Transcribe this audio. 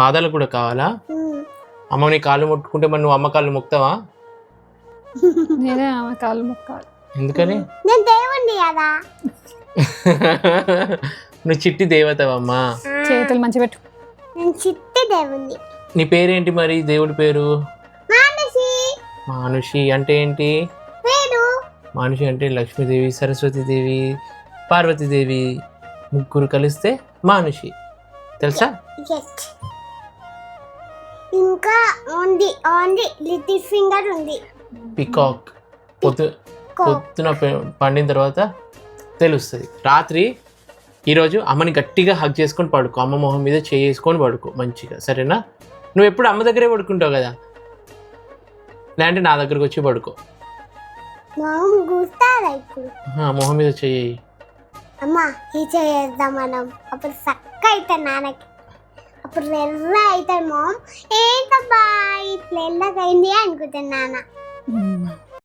పాదాలు కూడా కావాలా? అమ్మ నీ కాళ్ళు మొక్కుకుంటే మరి నువ్వు అమ్మ కాళ్ళు మొక్తావా? నేనే ఆమె కాళ్ళు మొక్కాలి. ఎందుకని? నేను దేవుణ్ణి కదా. నువ్వు చిట్టి దేవతవమ్మా. చేతులు మంచి పెట్టు. నేను చిట్టి దేవుణ్ణి. నీ పేరేంటి మరి దేవుడి పేరు? మానసి. మానుషి అంటే ఏంటి? పేరు మానుషి అంటే లక్ష్మీదేవి, సరస్వతీదేవి, పార్వతీదేవి ముగ్గురు కలిస్తే మానుషి. తెలుసా? ఎస్. ఇంకా ఓన్లీ లిటిల్ ఫింగర్ ఉంది. పికాక్ పొద్దున పండిన తర్వాత తెలుస్తుంది. రాత్రి ఈరోజు అమ్మని గట్టిగా హగ్ చేసుకొని పడుకో. అమ్మ మొహం మీద చేసుకొని పడుకో మంచిగా, సరేనా? నువ్వు ఎప్పుడు అమ్మ దగ్గరే పడుకుంటావు కదా, లేదంటే నా దగ్గరకు వచ్చి పడుకో. మొహం కూస్తారా ఇప్పుడు? మొహం మీద చెయ్యి. అమ్మా ఈ చేద్దాం మనం. అప్పుడు సక్క అవుతాయి నాన్నకి, అప్పుడు ఎర్ర అవుతాయి మొహం. ఏంటబ్బా ఇట్లా ఎల్లగైంది అనుకుంటాను నాన్న.